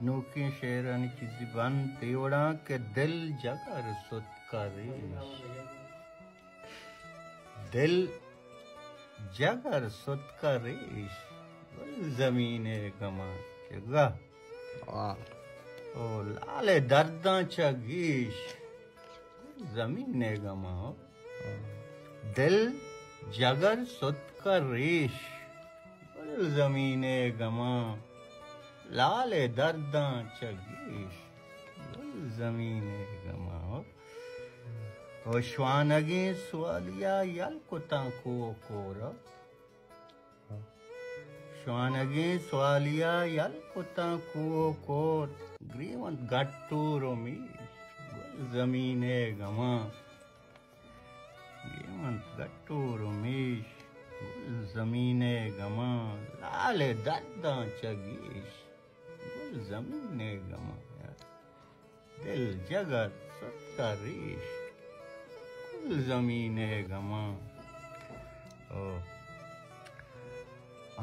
Noki शेरानी की ज़ुबान तेवड़ा के दिल जगर सुत का रेश दिल जगर सुत का रेश ज़मीने गमा चगा ओ लाले दर्दां चगीश ज़मीने गमा दिल जगर सुत का रेश ज़मीने गमा लाले दर्दां चगीश ज़मीने गमा ओ श्वानगे स्वालिया यल कुता को कोरा श्वानगे स्वालिया यल कुता को कोर ग्रीवंत गट्टूरो मीश ज़मीने गमा ग्रीवंत गट्टूरो मीश ज़मीने गमा लाले दर्दां चगीश ज़मीने गमा दिल जगर सुत का रेश ज़मीने गमा ओ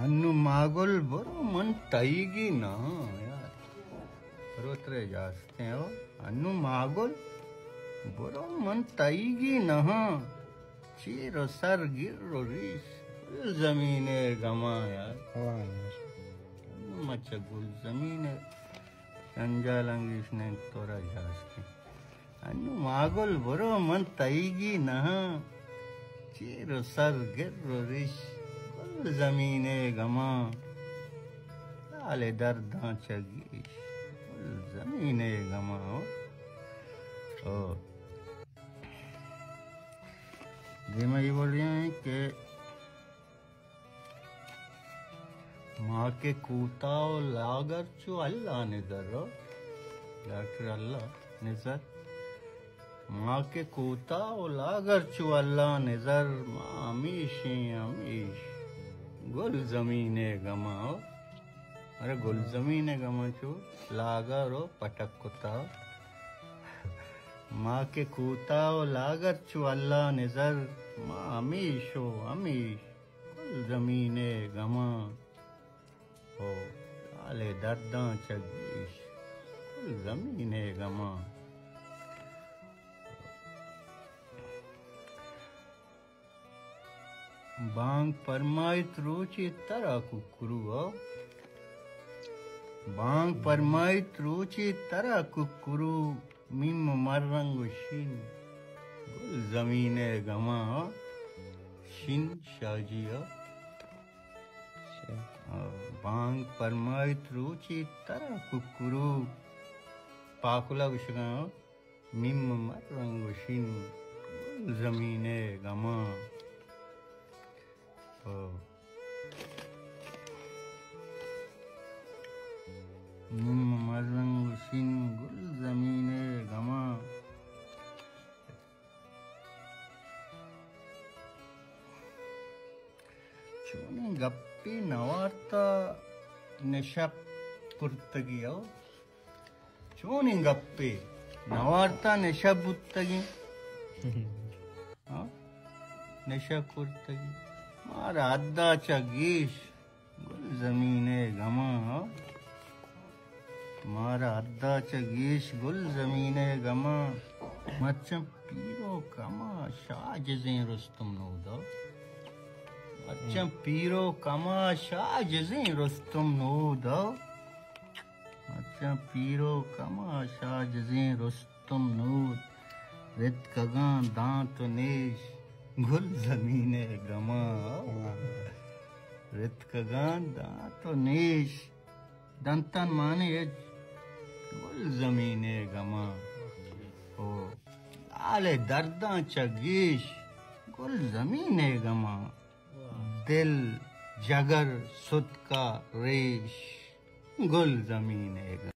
अन्नु मागुल बरो मन तईगी ना यार रोतरे जाते हो अन्नु मागुल बरो मन तईगी ना चीरो सर गिरो रीश ज़मीने गमा यार मचगुल ज़मीने अंजालंगीश ने तोरा जास्ते अन्नु मागुल बरो मन तईगी ना चीरो सर गिरो रीश ज़मीने गमा लाले दर्दां चगीश ज़मीने गमा ओ जी मैं ये बोल रही हूँ कि माँ के कूताओ लागर चो अल्लाह निज़र डॉक्टर अल्लाह निज़र माँ के कूताओ लागर चो अल्लाह निज़र माँ अमीशी अमीश गुल ज़मीने गमा अरे गुल ज़मीने गमा चो लागर हो पटक कुता माँ के कूताओ लागर चो अल्लाह निज़र माँ अमीशो अमीश गुल ज़मीने गमा हो लाले दर्दां चगीश गुल ज़मीने गमा बांग परमाइत रोची तरह कुकुरु बांग परमाइत रोची तरह कुकुरु मिम मरंग शिन गुल ज़मीने गमा शिन शाजिया बांग परमाइत रोची तरह कुकुरु पाकुला विशगा मिम मरंग शिन गुल ज़मीने गमा मरंग शिन गुल ज़मीने गमा चोने गप्पी नवार्ता निशप कुर्तगियो चोने गप्पी नवार्ता निशप बुत्तगी निशप कुर्तगी मारा अद्दा चगीश गुल ज़मीने गमा मारा अद्दा चगीश गुल ज़मीने गमा मच्चम पीरो कमा शाजिज़ें रुस्तुम नूदा मच्चम पीरो कमा शाजिज़ें रुस्तुम नूदा मच्चम पीरो कमा शाजिज़ें रुस्तुम नूद रित कगां दांत नेश गुल ज़मीने गमा रित कगां दांत नेश दंतन माने गुल ज़मीने गमा ओ लाले दर्दां चगीश गुल ज़मीने गमा दिल जगर सुत का रेश गुल ज़मीने गमा।